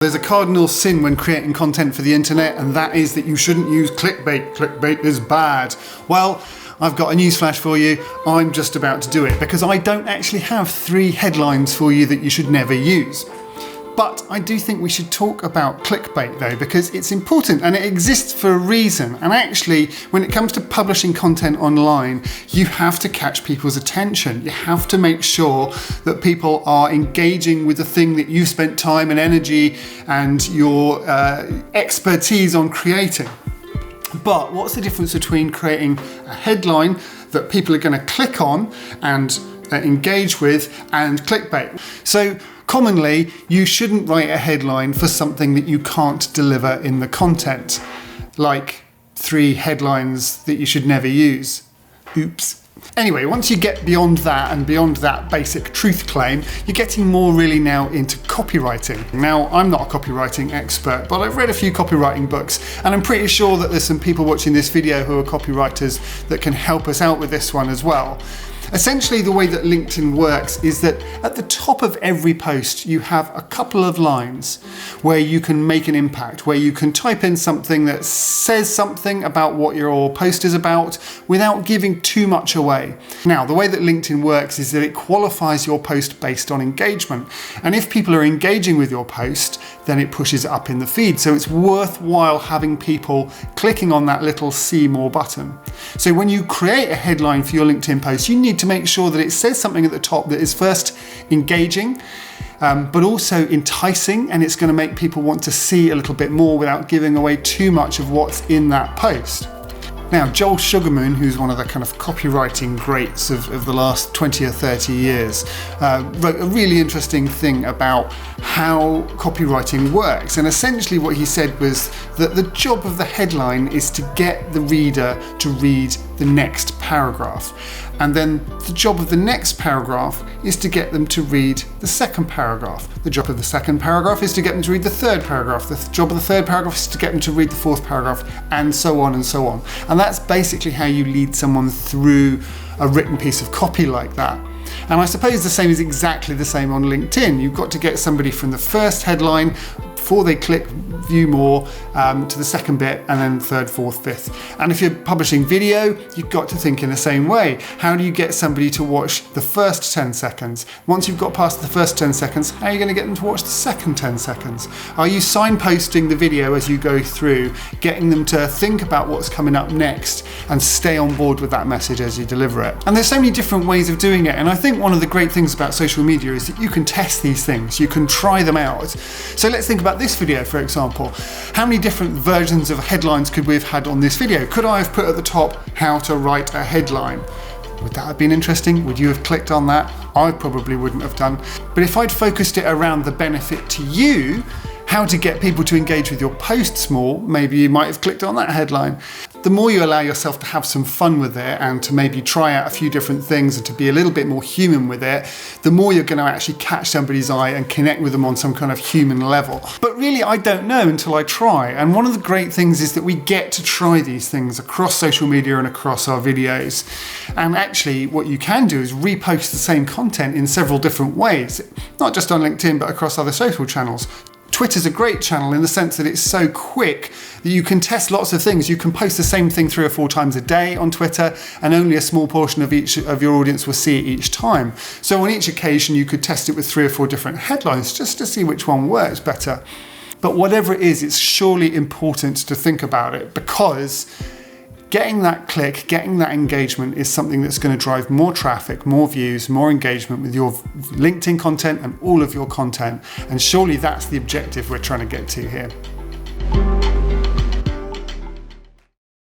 There's a cardinal sin when creating content for the internet, and that is that you shouldn't use clickbait. Clickbait is bad. Well, I've got a newsflash for you. I'm just about to do it because I don't actually have 3 headlines for you that you should never use. But I do think we should talk about clickbait though, because it's important and it exists for a reason. And actually, when it comes to publishing content online, you have to catch people's attention. You have to make sure that people are engaging with the thing that you've spent time and energy and your expertise on creating. But what's the difference between creating a headline that people are going to click on and engage with and clickbait? So commonly, you shouldn't write a headline for something that you can't deliver in the content, like 3 headlines that you should never use. Oops. Anyway, once you get beyond that and beyond that basic truth claim, you're getting more really now into copywriting. Now, I'm not a copywriting expert, but I've read a few copywriting books, and I'm pretty sure that there's some people watching this video who are copywriters that can help us out with this one as well. Essentially, the way that LinkedIn works is that at the top of every post, you have a couple of lines where you can make an impact, where you can type in something that says something about what your post is about without giving too much away. Now, the way that LinkedIn works is that it qualifies your post based on engagement. And if people are engaging with your post, then it pushes it up in the feed. So it's worthwhile having people clicking on that little see more button. So when you create a headline for your LinkedIn post, you need to make sure that it says something at the top that is first engaging, but also enticing, and it's going to make people want to see a little bit more without giving away too much of what's in that post. Now, Joel Sugarman, who's one of the kind of copywriting greats of the last 20 or 30 years, wrote a really interesting thing about how copywriting works. And essentially what he said was that the job of the headline is to get the reader to read the next paragraph. And then the job of the next paragraph is to get them to read the second paragraph. The job of the second paragraph is to get them to read the third paragraph. The job of the third paragraph is to get them to read the fourth paragraph, and so on and so on. And that's basically how you lead someone through a written piece of copy like that. And I suppose the same is exactly the same on LinkedIn. You've got to get somebody from the first headline before they click view more to the second bit, and then third, fourth, fifth. And if you're publishing video, you've got to think in the same way. How do you get somebody to watch the first 10 seconds? Once you've got past the first 10 seconds, how are you going to get them to watch the second 10 seconds? Are you signposting the video as you go through, getting them to think about what's coming up next and stay on board with that message as you deliver it? And there's so many different ways of doing it. And I think one of the great things about social media is that you can test these things, you can try them out. So let's think about this video, for example. How many different versions of headlines could we have had on this video? Could I have put at the top how to write a headline? Would that have been interesting? Would you have clicked on that? I probably wouldn't have done. But if I'd focused it around the benefit to you, how to get people to engage with your posts more, maybe you might have clicked on that headline. The more you allow yourself to have some fun with it and to maybe try out a few different things and to be a little bit more human with it, the more you're going to actually catch somebody's eye and connect with them on some kind of human level. But really, I don't know until I try. And one of the great things is that we get to try these things across social media and across our videos. And actually, what you can do is repost the same content in several different ways, not just on LinkedIn, but across other social channels. Twitter's a great channel in the sense that it's so quick that you can test lots of things. You can post the same thing 3 or 4 times a day on Twitter, and only a small portion of each of your audience will see it each time. So on each occasion, you could test it with 3 or 4 different headlines just to see which one works better. But whatever it is, it's surely important to think about it, because getting that click, getting that engagement is something that's going to drive more traffic, more views, more engagement with your LinkedIn content and all of your content. And surely that's the objective we're trying to get to here.